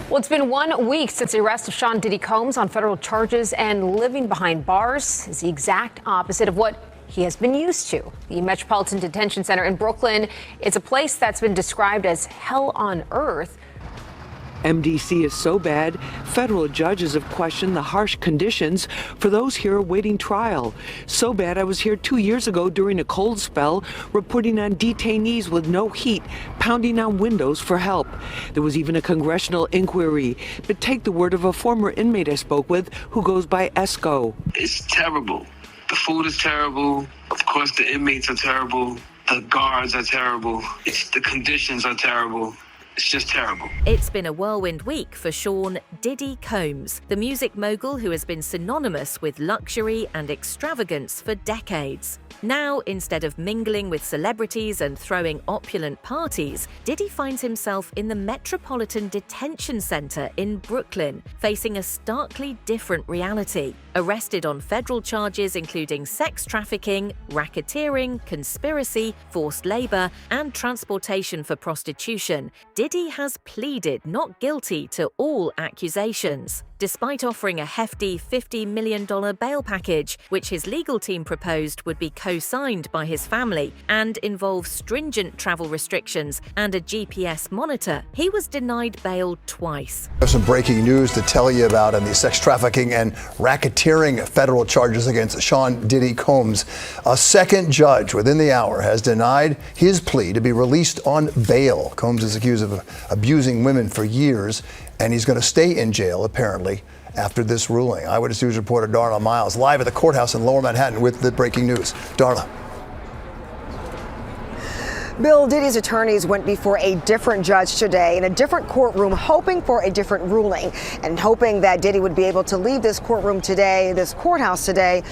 Well, it's been 1 week since the arrest of Sean Diddy Combs on federal charges, and living behind bars is the exact opposite of what he has been used to. The Metropolitan Detention Center in Brooklyn is a place that's been described as hell on earth. MDC is so bad, federal judges have questioned the harsh conditions for those here awaiting trial. So bad I was here 2 years ago during a cold spell, reporting on detainees with no heat, pounding on windows for help. There was even a congressional inquiry. But take the word of a former inmate I spoke with who goes by Esco. It's terrible. The food is terrible. Of course, the inmates are terrible. The guards are terrible. The conditions are terrible. It's just terrible. It's been a whirlwind week for Sean Diddy Combs, the music mogul who has been synonymous with luxury and extravagance for decades. Now, instead of mingling with celebrities and throwing opulent parties, Diddy finds himself in the Metropolitan Detention Center in Brooklyn, facing a starkly different reality. Arrested on federal charges including sex trafficking, racketeering, conspiracy, forced labor, and transportation for prostitution, Diddy has pleaded not guilty to all accusations. Despite offering a hefty $50 million bail package, which his legal team proposed would be co-signed by his family and involve stringent travel restrictions and a GPS monitor, he was denied bail twice. There's some breaking news to tell you about on the sex trafficking and racketeering federal charges against Sean Diddy Combs. A second judge within the hour has denied his plea to be released on bail. Combs is accused of abusing women for years, and he's going to stay in jail, apparently, after this ruling. Eyewitness News reporter Darla Miles live at the courthouse in Lower Manhattan with the breaking news. Darla. Bill, Diddy's attorneys went before a different judge today in a different courtroom, hoping for a different ruling and hoping that Diddy would be able to leave this courtroom today, this courthouse today,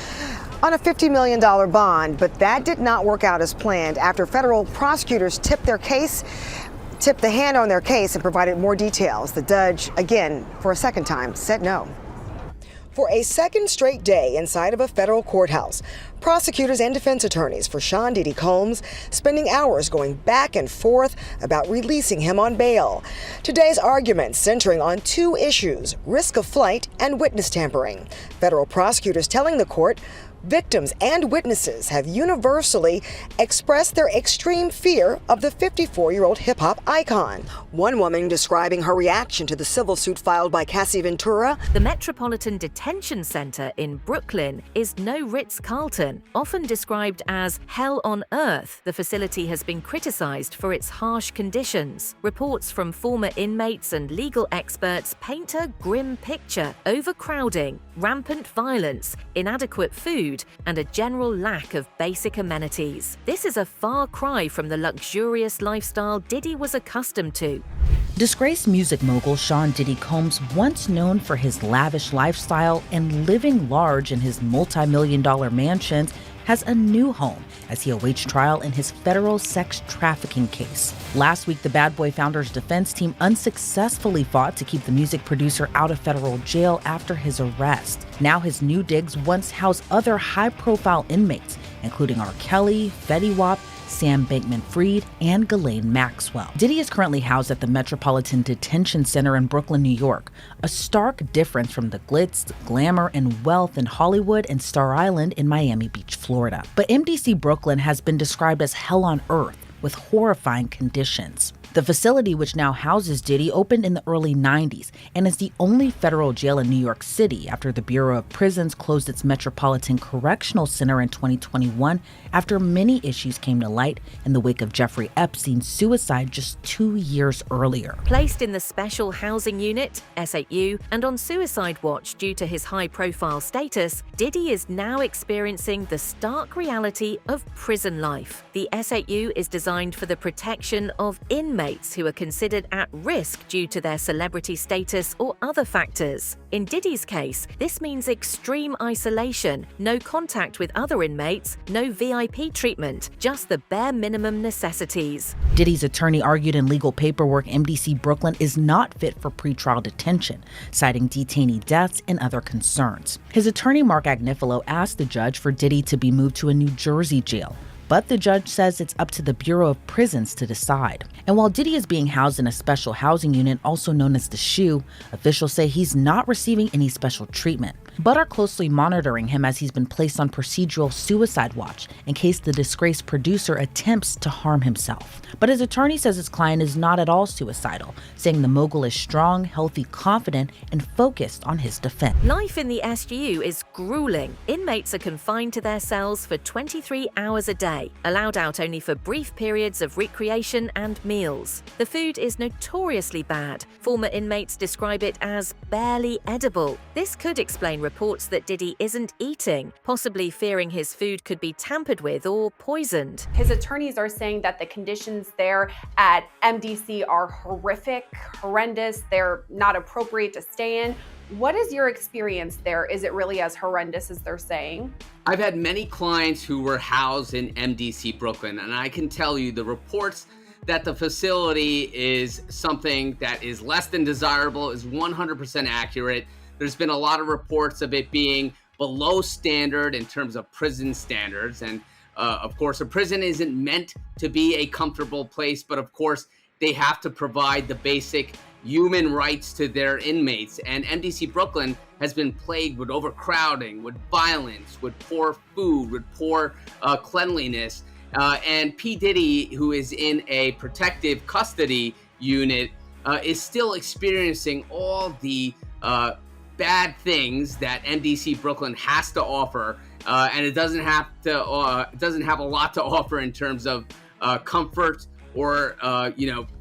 on a $50 million bond. But that did not work out as planned after federal prosecutors tipped the hand on their case and provided more details. The judge, again, for a second time, said no. For a second straight day inside of a federal courthouse, prosecutors and defense attorneys for Sean Diddy Combs spending hours going back and forth about releasing him on bail. Today's argument centering on two issues: risk of flight and witness tampering. Federal prosecutors telling the court victims and witnesses have universally expressed their extreme fear of the 54-year-old hip-hop icon. One woman describing her reaction to the civil suit filed by Cassie Ventura. The Metropolitan Detention Center in Brooklyn is no Ritz-Carlton. Often described as hell on earth, the facility has been criticized for its harsh conditions. Reports from former inmates and legal experts paint a grim picture: overcrowding, rampant violence, inadequate food, and a general lack of basic amenities. This is a far cry from the luxurious lifestyle Diddy was accustomed to. Disgraced music mogul Sean Diddy Combs, once known for his lavish lifestyle and living large in his multi-million-dollar mansions, has a new home as he awaits trial in his federal sex trafficking case. Last week, the Bad Boy Founder's defense team unsuccessfully fought to keep the music producer out of federal jail after his arrest. Now his new digs once house other high-profile inmates, including R. Kelly, Fetty Wap, Sam Bankman-Fried, and Ghislaine Maxwell. Diddy is currently housed at the Metropolitan Detention Center in Brooklyn, New York, a stark difference from the glitz, glamour, and wealth in Hollywood and Star Island in Miami Beach, Florida. But MDC Brooklyn has been described as hell on earth, with horrifying conditions. The facility, which now houses Diddy, opened in the early 90s and is the only federal jail in New York City after the Bureau of Prisons closed its Metropolitan Correctional Center in 2021 after many issues came to light in the wake of Jeffrey Epstein's suicide just 2 years earlier. Placed in the Special Housing Unit, SHU, and on suicide watch due to his high-profile status, Diddy is now experiencing the stark reality of prison life. The SHU is designed for the protection of inmates who are considered at risk due to their celebrity status or other factors. In Diddy's case, this means extreme isolation, no contact with other inmates, no VIP treatment, just the bare minimum necessities. Diddy's attorney argued in legal paperwork MDC Brooklyn is not fit for pretrial detention, citing detainee deaths and other concerns. His attorney Mark Agnifilo asked the judge for Diddy to be moved to a New Jersey jail, But the judge says it's up to the Bureau of Prisons to decide. And while Diddy is being housed in a special housing unit, also known as the SHU, officials say he's not receiving any special treatment, but are closely monitoring him as he's been placed on procedural suicide watch in case the disgraced producer attempts to harm himself. But his attorney says his client is not at all suicidal, saying the mogul is strong, healthy, confident, and focused on his defense. Life in the SGU is grueling. Inmates are confined to their cells for 23 hours a day, allowed out only for brief periods of recreation and meals. The food is notoriously bad. Former inmates describe it as barely edible. This could explain reports that Diddy isn't eating, possibly fearing his food could be tampered with or poisoned. His attorneys are saying that the conditions there at MDC are horrific, horrendous. They're not appropriate to stay in. What is your experience there? Is it really as horrendous as they're saying? I've had many clients who were housed in MDC Brooklyn, and I can tell you the reports that the facility is something that is less than desirable is 100% accurate. There's been a lot of reports of it being below standard in terms of prison standards. And of course, a prison isn't meant to be a comfortable place, but of course, they have to provide the basic human rights to their inmates. And MDC Brooklyn has been plagued with overcrowding, with violence, with poor food, with poor cleanliness. And P. Diddy, who is in a protective custody unit, is still experiencing all the bad things that MDC Brooklyn has to offer, and it doesn't have a lot to offer in terms of comfort or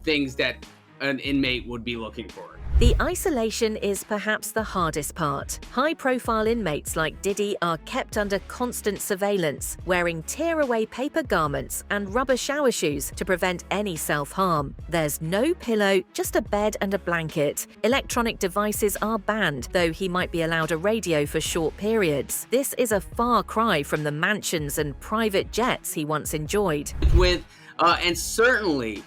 things that an inmate would be looking for. The isolation is perhaps the hardest part. High-profile inmates like Diddy are kept under constant surveillance, wearing tear-away paper garments and rubber shower shoes to prevent any self-harm. There's no pillow, just a bed and a blanket. Electronic devices are banned, though he might be allowed a radio for short periods. This is a far cry from the mansions and private jets he once enjoyed. And certainly,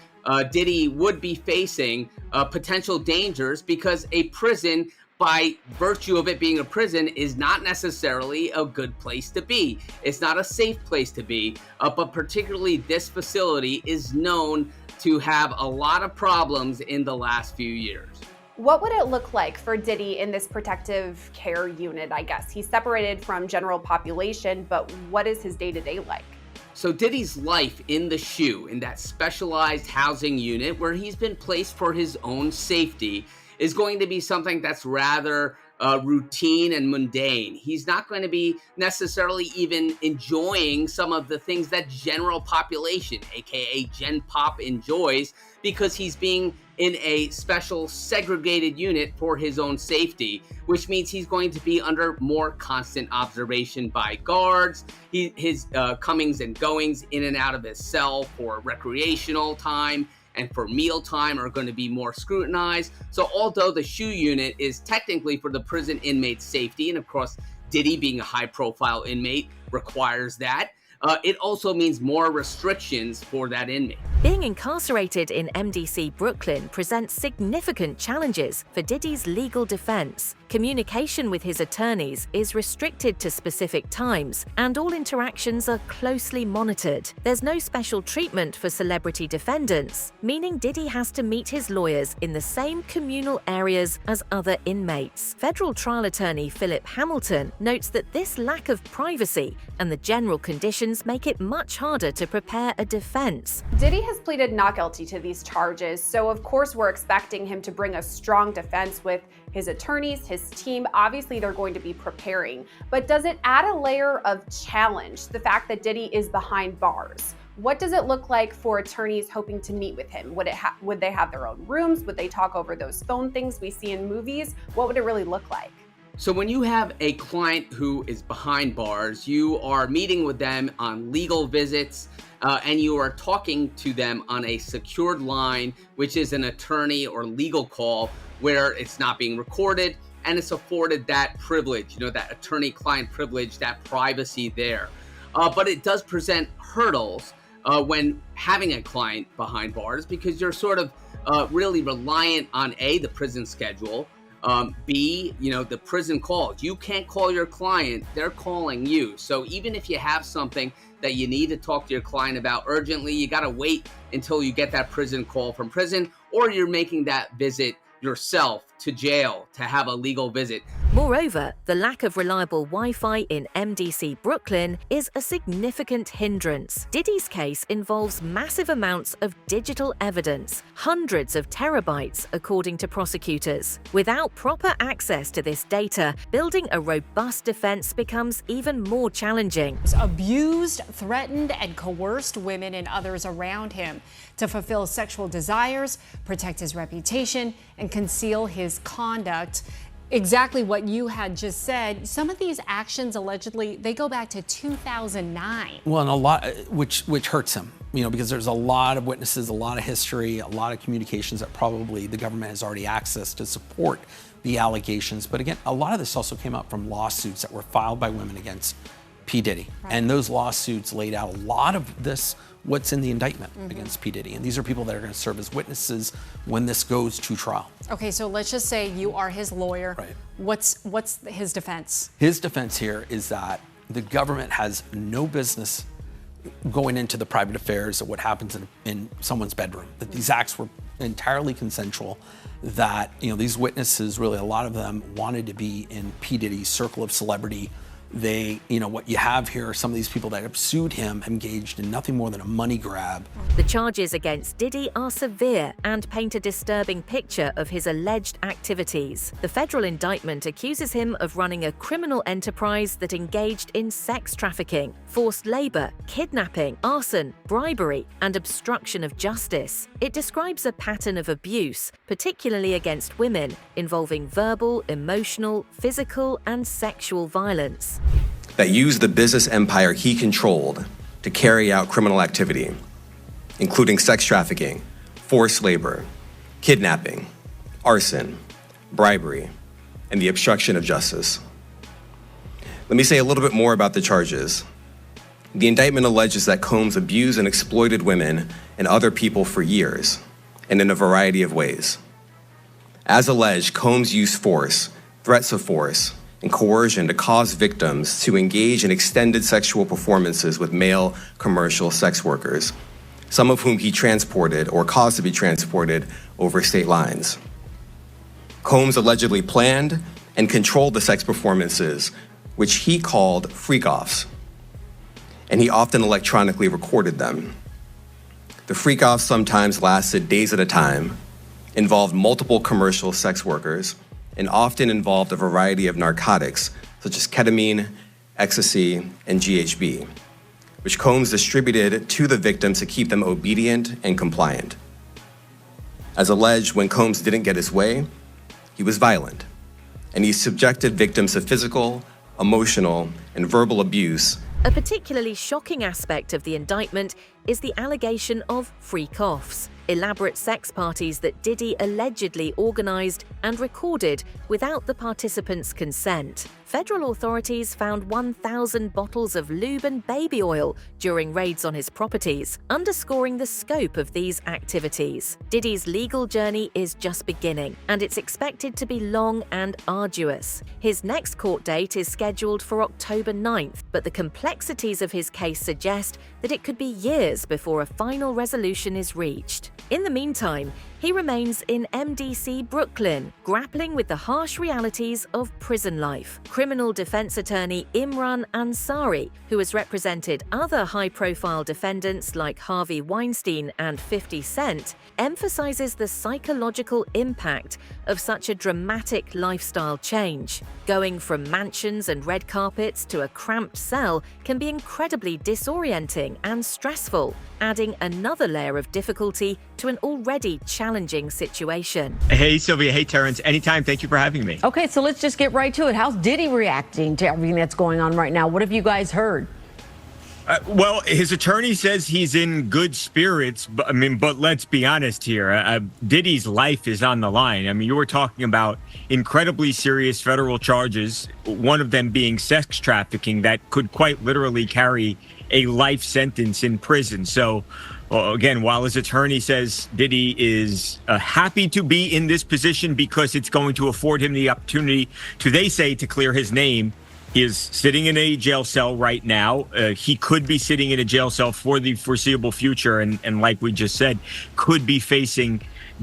Diddy would be facing potential dangers because a prison, by virtue of it being a prison, is not necessarily a good place to be. It's not a safe place to be, but particularly this facility is known to have a lot of problems in the last few years. What would it look like for Diddy in this protective care unit, I guess? He's separated from general population, but what is his day-to-day like? So Diddy's life in the SHU, in that specialized housing unit where he's been placed for his own safety, is going to be something that's rather routine and mundane. He's not going to be necessarily even enjoying some of the things that general population, aka Gen Pop, enjoys, because he's being in a special segregated unit for his own safety, which means he's going to be under more constant observation by guards. His comings and goings in and out of his cell for recreational time and for meal time are going to be more scrutinized. So although the SHU unit is technically for the prison inmate's safety, and of course Diddy being a high-profile inmate requires that, it also means more restrictions for that inmate. Being incarcerated in MDC Brooklyn presents significant challenges for Diddy's legal defense. Communication with his attorneys is restricted to specific times, and all interactions are closely monitored. There's no special treatment for celebrity defendants, meaning Diddy has to meet his lawyers in the same communal areas as other inmates. Federal trial attorney Philip Hamilton notes that this lack of privacy and the general conditions make it much harder to prepare a defense. Diddy has pleaded not guilty to these charges, so of course we're expecting him to bring a strong defense with his attorneys, his team. Obviously they're going to be preparing, but does it add a layer of challenge, the fact that Diddy is behind bars? What does it look like for attorneys hoping to meet with him? Would they have their own rooms? Would they talk over those phone things we see in movies? What would it really look like? So when you have a client who is behind bars, you are meeting with them on legal visits, and you are talking to them on a secured line, which is an attorney or legal call where it's not being recorded and it's afforded that privilege, that attorney-client privilege, that privacy there. But it does present hurdles when having a client behind bars, because you're sort of really reliant on the prison schedule, B, the prison calls. You can't call your client, they're calling you. So even if you have something that you need to talk to your client about urgently, you got to wait until you get that prison call from prison, or you're making that visit yourself to jail to have a legal visit. Moreover, the lack of reliable Wi-Fi in MDC Brooklyn is a significant hindrance. Diddy's case involves massive amounts of digital evidence, hundreds of terabytes, according to prosecutors. Without proper access to this data, building a robust defense becomes even more challenging. Abused, threatened, and coerced women and others around him to fulfill sexual desires, protect his reputation, and conceal his conduct. Exactly what you had just said. Some of these actions allegedly, they go back to 2009. Well, and a lot, which hurts him, because there's a lot of witnesses, a lot of history, a lot of communications that probably the government has already accessed to support the allegations. But again, a lot of this also came up from lawsuits that were filed by women against P. Diddy. Right. And those lawsuits laid out a lot of this, what's in the indictment against P. Diddy. And these are people that are going to serve as witnesses when this goes to trial. Okay, so let's just say you are his lawyer. Right. What's his defense? His defense here is that the government has no business going into the private affairs of what happens in someone's bedroom, that these acts were entirely consensual, that these witnesses, really a lot of them wanted to be in P. Diddy's circle of celebrity. They, what you have here are some of these people that have sued him, engaged in nothing more than a money grab. The charges against Diddy are severe and paint a disturbing picture of his alleged activities. The federal indictment accuses him of running a criminal enterprise that engaged in sex trafficking, forced labor, kidnapping, arson, bribery, and obstruction of justice. It describes a pattern of abuse, particularly against women, involving verbal, emotional, physical, and sexual violence. That used the business empire he controlled to carry out criminal activity, including sex trafficking, forced labor, kidnapping, arson, bribery, and the obstruction of justice. Let me say a little bit more about the charges. The indictment alleges that Combs abused and exploited women and other people for years, and in a variety of ways. As alleged, Combs used force, threats of force, and coercion to cause victims to engage in extended sexual performances with male commercial sex workers, some of whom he transported or caused to be transported over state lines. Combs allegedly planned and controlled the sex performances, which he called freak-offs, and he often electronically recorded them. The freak-offs sometimes lasted days at a time, involved multiple commercial sex workers, and often involved a variety of narcotics, such as ketamine, ecstasy, and GHB, which Combs distributed to the victims to keep them obedient and compliant. As alleged, when Combs didn't get his way, he was violent, and he subjected victims to physical, emotional, and verbal abuse. A particularly shocking aspect of the indictment is the allegation of freak-offs, elaborate sex parties that Diddy allegedly organized and recorded without the participants' consent. Federal authorities found 1,000 bottles of lube and baby oil during raids on his properties, underscoring the scope of these activities. Diddy's legal journey is just beginning, and it's expected to be long and arduous. His next court date is scheduled for October 9th, but the complexities of his case suggest that it could be years before a final resolution is reached. In the meantime, he remains in MDC Brooklyn, grappling with the harsh realities of prison life. Criminal defense attorney Imran Ansari, who has represented other high-profile defendants like Harvey Weinstein and 50 Cent, emphasizes the psychological impact of such a dramatic lifestyle change. Going from mansions and red carpets to a cramped cell can be incredibly disorienting and stressful, adding another layer of difficulty to an already challenging situation. Hey, Sylvia. Hey, Terrence. Anytime. Thank you for having me. Okay, so let's just get right to it. How's Diddy reacting to everything that's going on right now? What have you guys heard? Well, his attorney says he's in good spirits, but let's be honest here. Diddy's life is on the line. You were talking about incredibly serious federal charges, one of them being sex trafficking that could quite literally carry a life sentence in prison. So Well, again, while his attorney says Diddy is happy to be in this position because it's going to afford him the opportunity to, they say, to clear his name. He is sitting in a jail cell right now. He could be sitting in a jail cell for the foreseeable future. And like we just said, could be facing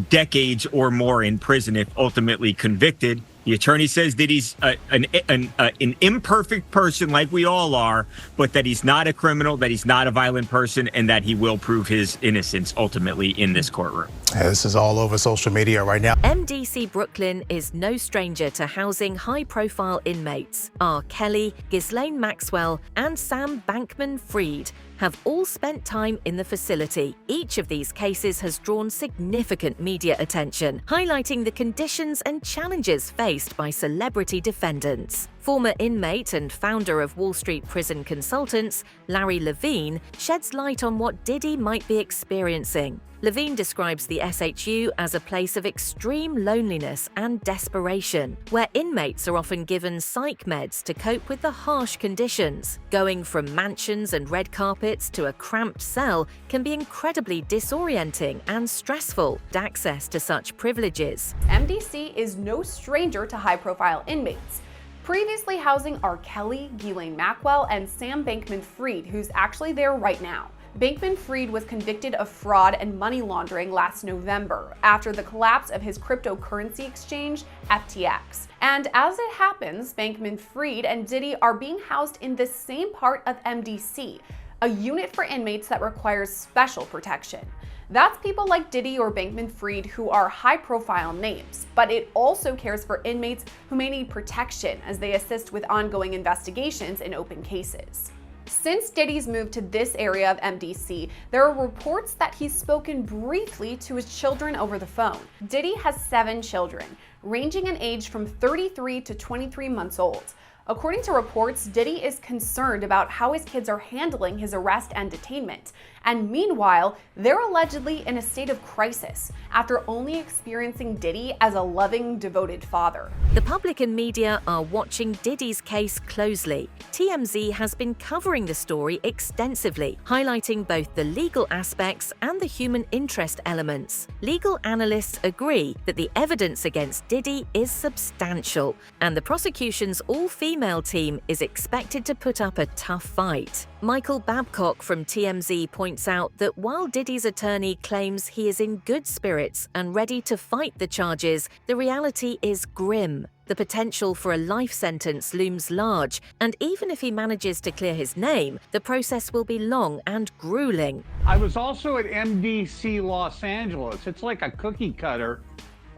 decades or more in prison if ultimately convicted. The attorney says that he's an imperfect person like we all are, but that he's not a criminal, that he's not a violent person, and that he will prove his innocence ultimately in this courtroom. Yeah, this is all over social media right now. MDC Brooklyn is no stranger to housing high-profile inmates. R. Kelly, Ghislaine Maxwell, and Sam Bankman-Fried have all spent time in the facility. Each of these cases has drawn significant media attention, highlighting the conditions and challenges faced by celebrity defendants. Former inmate and founder of Wall Street Prison Consultants, Larry Levine, sheds light on what Diddy might be experiencing. Levine describes the SHU as a place of extreme loneliness and desperation, where inmates are often given psych meds to cope with the harsh conditions. Going from mansions and red carpets to a cramped cell can be incredibly disorienting and stressful. Access to such privileges. MDC is no stranger to high-profile inmates, previously housing R. Kelly, Ghislaine Maxwell, and Sam Bankman-Fried, who's actually there right now. Bankman-Fried was convicted of fraud and money laundering last November after the collapse of his cryptocurrency exchange, FTX. And as it happens, Bankman-Fried and Diddy are being housed in the same part of MDC, a unit for inmates that requires special protection. That's people like Diddy or Bankman-Fried who are high-profile names, but it also cares for inmates who may need protection as they assist with ongoing investigations in open cases. Since Diddy's move to this area of MDC, there are reports that he's spoken briefly to his children over the phone. Diddy has 7 children, ranging in age from 33 to 23 months old. According to reports, Diddy is concerned about how his kids are handling his arrest and detainment. And meanwhile, they're allegedly in a state of crisis after only experiencing Diddy as a loving, devoted father. The public and media are watching Diddy's case closely. TMZ has been covering the story extensively, highlighting both the legal aspects and the human interest elements. Legal analysts agree that the evidence against Diddy is substantial, and the prosecution's all-female team is expected to put up a tough fight. Michael Babcock from TMZ points out that while Diddy's attorney claims he is in good spirits and ready to fight the charges, the reality is grim. The potential for a life sentence looms large, and even if he manages to clear his name, the process will be long and grueling. I was also at MDC Los Angeles. It's like a cookie cutter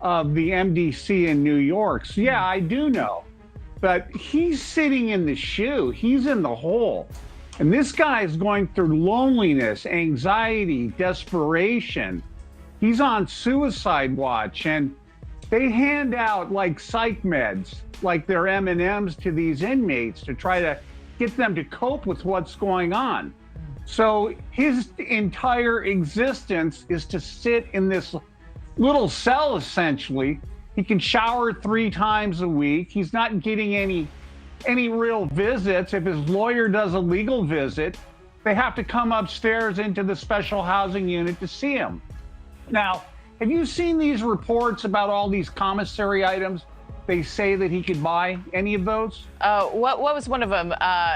of the MDC in New York. So yeah, I do know. But he's sitting in the shoe. He's in the hole. And this guy is going through loneliness, anxiety, desperation. He's on suicide watch, and they hand out like psych meds, like they're M&Ms to these inmates to try to get them to cope with what's going on. So his entire existence is to sit in this little cell, essentially. He can shower 3 times a week. He's not getting any real visits. If his lawyer does a legal visit, they have to come upstairs into the special housing unit to see him. Now, have you seen these reports about all these commissary items they say that he could buy? Any of those? What was one of them?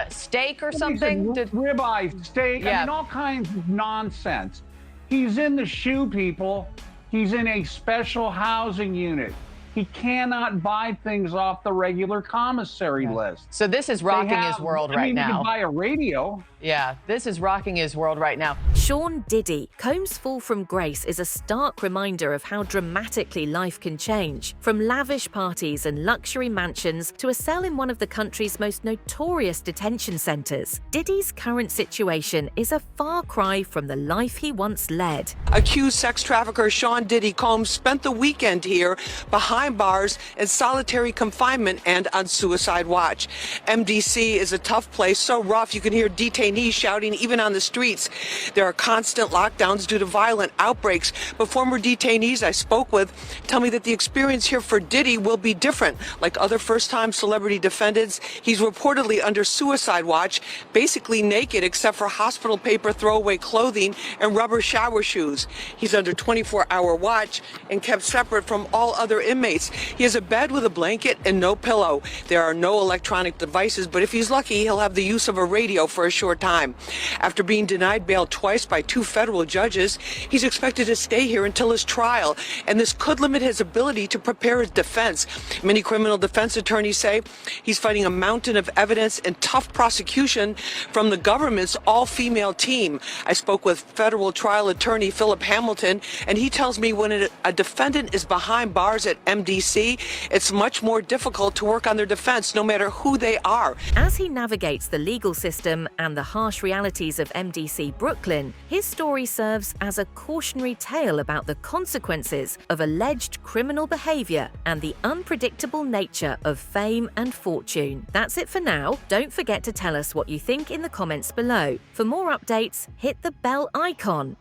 Steak or something? Ribeye, steak, yeah. I mean, all kinds of nonsense. He's in the shoe, people. He's in a special housing unit. He cannot buy things off the regular commissary list. So this is rocking his world right now. He can buy a radio. Yeah, this is rocking his world right now. Sean Diddy, Combs' fall from grace is a stark reminder of how dramatically life can change. From lavish parties and luxury mansions to a cell in one of the country's most notorious detention centers, Diddy's current situation is a far cry from the life he once led. Accused sex trafficker Sean Diddy Combs spent the weekend here behind bars in solitary confinement and on suicide watch. MDC is a tough place, so rough you can hear detainees shouting even on the streets. There are constant lockdowns due to violent outbreaks. But former detainees I spoke with tell me that the experience here for Diddy will be different. Like other first-time celebrity defendants, he's reportedly under suicide watch, basically naked except for hospital paper, throwaway clothing, and rubber shower shoes. He's under 24-hour watch and kept separate from all other inmates. He has a bed with a blanket and no pillow. There are no electronic devices, but if he's lucky, he'll have the use of a radio for a short time. After being denied bail twice by 2 federal judges, he's expected to stay here until his trial, and this could limit his ability to prepare his defense. Many criminal defense attorneys say he's fighting a mountain of evidence and tough prosecution from the government's all-female team. I spoke with federal trial attorney Philip Hamilton, and he tells me when a defendant is behind bars at MDC, it's much more difficult to work on their defense, no matter who they are. As he navigates the legal system and the harsh realities of MDC Brooklyn, his story serves as a cautionary tale about the consequences of alleged criminal behavior and the unpredictable nature of fame and fortune. That's it for now. Don't forget to tell us what you think in the comments below. For more updates, hit the bell icon.